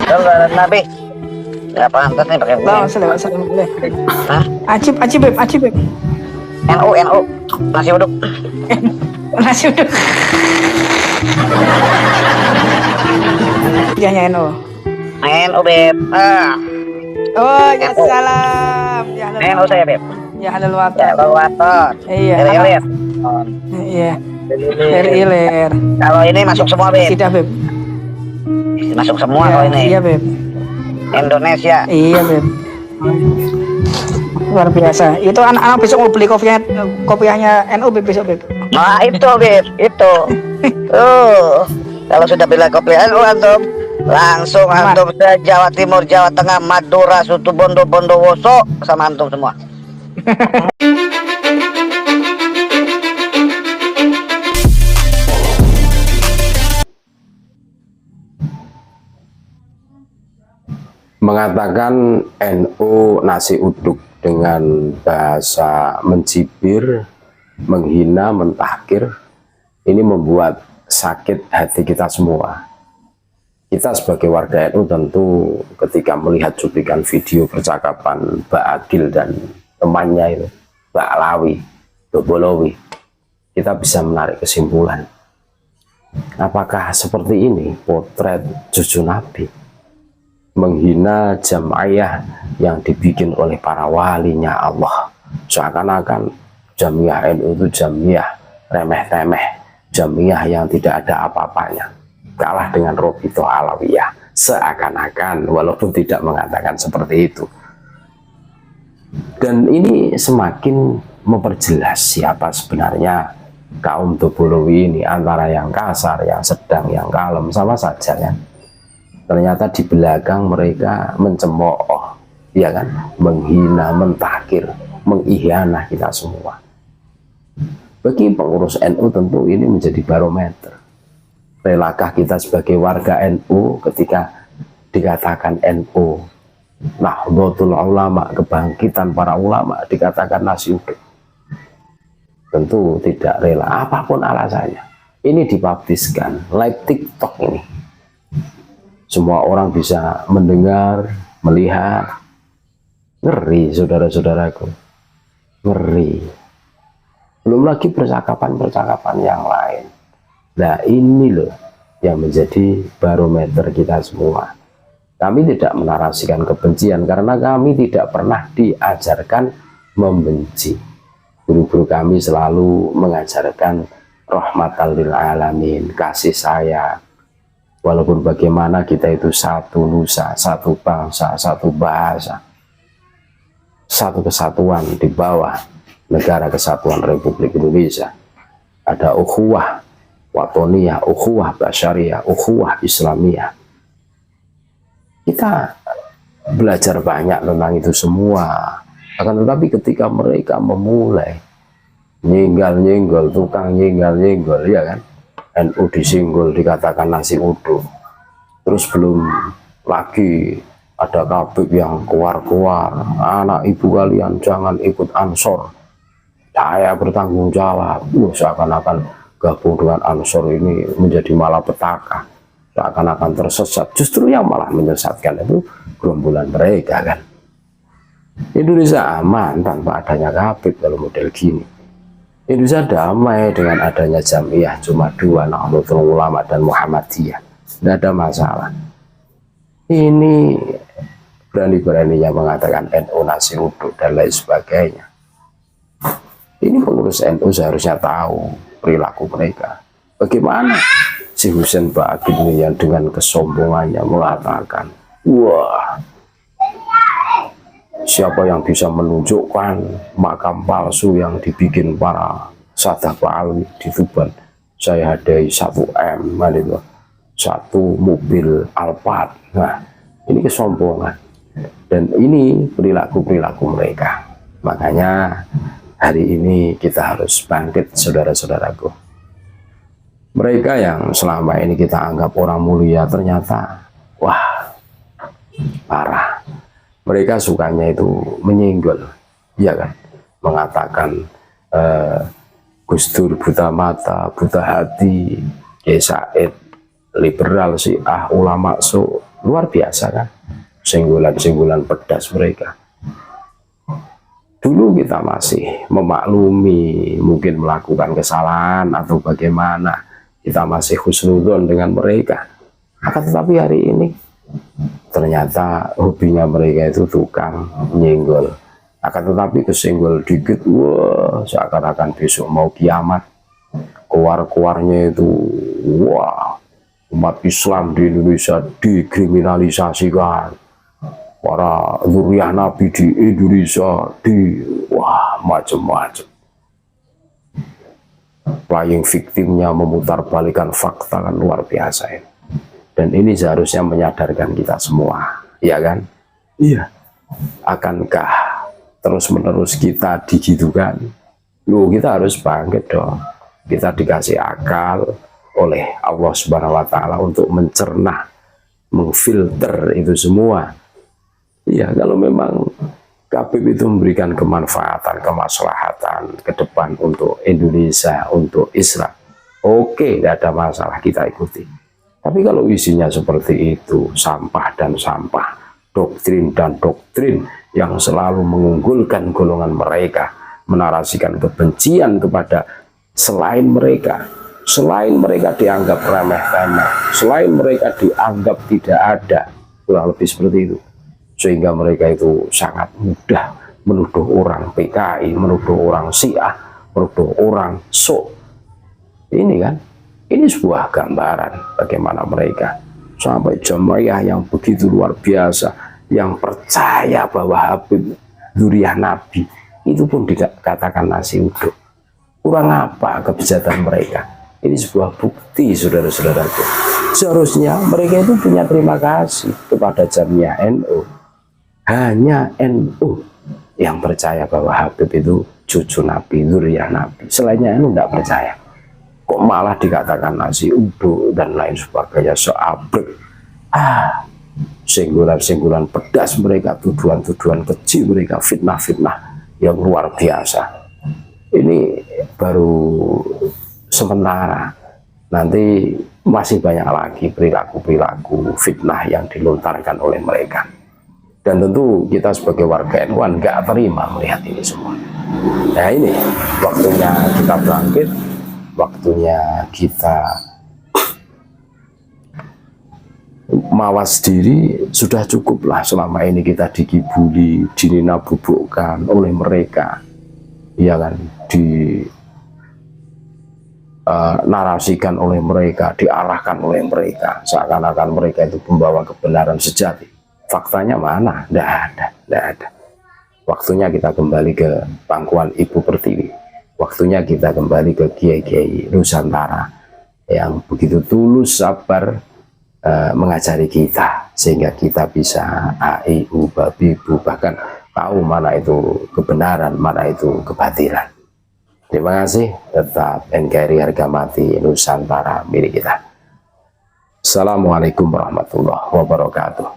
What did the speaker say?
Sallallahu Nabi. Nggak pantas nih pakai begini. Salam boleh. Hah? Acip beb. NU nasi uduk. Nasi uduk. Jangan NU. NU beb. Oh ya salam. Ya NU saya beb. Ya halal waton. Ya halal waton. Iya. Ilir. Iya. Ilir. Kalau ini masuk semua beb. Tidak beb. Masuk semua kalau ini. Iya beb. Indonesia. Iya beb. Luar biasa. Itu anak-anak besok mau beli kopiahnya NU beb besok beb. Nah itu beb, itu. Kalau sudah beli kopi NU antum, langsung antum ke Jawa Timur, Jawa Tengah, Madura, Situbondo, Bondowoso sama antum semua. Mengatakan NU nasi uduk dengan bahasa mencibir, menghina, mentahkir, ini membuat sakit hati kita semua. Kita sebagai warga NU tentu ketika melihat cuplikan video percakapan Mbak Agil dan temannya itu, Mbak Lawi, Bobolowi, kita bisa menarik kesimpulan. Apakah seperti ini potret cucu Nabi? Menghina jamaah yang dibikin oleh para walinya Allah, seakan-akan jamiah NU itu jamiah remeh-temeh, jamiah yang tidak ada apa-apanya, kalah dengan Robito Alawiyah, seakan-akan, walaupun tidak mengatakan seperti itu. Dan ini semakin memperjelas siapa sebenarnya kaum Dobolowi ini, antara yang kasar, yang sedang, yang kalem, sama saja kan. Ternyata di belakang mereka mencemooh, ya kan, menghina, mentahkir, mengkhianat kita semua. Bagi pengurus NU tentu ini menjadi barometer. Relakah kita sebagai warga NU ketika dikatakan NU, Nahdlatul Ulama, kebangkitan para ulama, dikatakan nasi uduk? Tentu tidak rela, apapun alasannya. Ini dipubliskan, live TikTok ini. Semua orang bisa mendengar, melihat. Ngeri, saudara-saudaraku. Ngeri. Belum lagi percakapan-percakapan yang lain. Nah ini loh yang menjadi barometer kita semua. Kami tidak menarasikan kebencian karena kami tidak pernah diajarkan membenci. Guru-guru kami selalu mengajarkan rahmatan lil alamin, kasih sayang. Walaupun bagaimana kita itu satu nusa, satu bangsa, satu bahasa, satu kesatuan di bawah negara kesatuan Republik Indonesia. Ada ukhuwah watoniyah, ukhuwah basyariyah, ukhuwah islamiyah. Kita belajar banyak tentang itu semua. Akan tetapi ketika mereka memulai nyinggal-nyinggol, tukang nyinggal-nyinggol, ya kan, NU disinggol, dikatakan nasi uduk. Terus belum lagi ada kabib yang keluar-keluar, anak ibu kalian jangan ikut Ansor, saya bertanggung jawab. Seakan-akan gabung dengan Ansor ini menjadi malapetaka, seakan-akan tersesat. Justru yang malah menyesatkan itu gerombolan mereka kan. Indonesia aman tanpa adanya kabib kalau model gini. Indonesia damai dengan adanya jamiah cuma dua, Nahdlatul Ulama dan Muhammadiyah. Tidak ada masalah. Ini berani-beraninya mengatakan NU nasi uduk dan lain sebagainya. Ini pengurus NU seharusnya tahu perilaku mereka. Bagaimana si Husein Bagir ini yang dengan kesombongannya mengatakan, wah, siapa yang bisa menunjukkan makam palsu yang dibikin para Sadah Alwi di Tuban, saya hadiah 1 M, satu mobil Alphard. Nah, ini kesombongan dan ini perilaku-perilaku mereka. Makanya hari ini kita harus bangkit, saudara-saudaraku. Mereka yang selama ini kita anggap orang mulia ternyata wah, parah. Mereka sukanya itu menyinggol, ya kan, mengatakan Gus Dur buta mata, buta hati, Kiai Said liberal, Syiah, ulama luar biasa kan, senggolan-senggolan pedas mereka. Dulu kita masih memaklumi, mungkin melakukan kesalahan atau bagaimana, kita masih husnudzon dengan mereka. Akan tetapi hari ini ternyata hobinya mereka itu tukang nyenggol. Akan tetapi kesenggol dikit, wah, seakan-akan besok mau kiamat. Keluar-keluarnya itu, wah, umat Islam di Indonesia dikriminalisasikan. Para zuriyah Nabi di Indonesia wah, macam-macam. Playing victimnya memutarbalikkan fakta kan luar biasa ya. Dan ini seharusnya menyadarkan kita semua, ya kan? Iya. Akankah terus-menerus kita digitukan? Loh, kita harus bangkit dong. Kita dikasih akal oleh Allah Subhanahu wa Ta'ala untuk mencerna, mengfilter itu semua. Iya, kalau memang Habib itu memberikan kemanfaatan, kemaslahatan ke depan untuk Indonesia, untuk Islam, oke, tidak ada masalah, kita ikuti. Tapi kalau isinya seperti itu, sampah dan sampah, doktrin dan doktrin yang selalu mengunggulkan golongan mereka, menarasikan kebencian kepada selain mereka dianggap remeh-temeh, selain mereka dianggap tidak ada, kurang lebih seperti itu. Sehingga mereka itu sangat mudah menuduh orang PKI, menuduh orang Syiah, menuduh orang Ini kan, ini sebuah gambaran bagaimana mereka sampai jamaah yang begitu luar biasa, yang percaya bahwa Habib zuriyah Nabi, itu pun dikatakan nasi uduk. Kurang apa kebejatan mereka? Ini sebuah bukti, saudara-saudaraku. Seharusnya mereka itu punya terima kasih kepada Jamiah NU. Hanya NU yang percaya bahwa Habib itu cucu Nabi, zuriyah Nabi. Selainnya NU tidak percaya. Kok malah dikatakan nasi uduk dan lain sebagainya, seabrek. Senggolan-senggolan pedas mereka, tuduhan-tuduhan keji mereka, fitnah-fitnah yang luar biasa. Ini baru sementara. Nanti masih banyak lagi perilaku-perilaku fitnah yang dilontarkan oleh mereka. Dan tentu kita sebagai warga NU nggak terima melihat ini semua. Nah, ini waktunya kita bangkit, waktunya kita mawas diri. Sudah cukuplah selama ini kita dikibuli, dinina-bubukkan oleh mereka, ya kan, narasikan oleh mereka, diarahkan oleh mereka, seakan-akan mereka itu pembawa kebenaran sejati. Faktanya mana? Tidak ada. Waktunya kita kembali ke pangkuan Ibu Pertiwi. Waktunya kita kembali ke kiai-kiai Nusantara yang begitu tulus, sabar mengajari kita, sehingga kita bisa AIU, Babibu, bahkan tahu mana itu kebenaran, mana itu kebatilan. Terima kasih. Tetap NKRI harga mati, Nusantara milik kita. Assalamualaikum warahmatullahi wabarakatuh.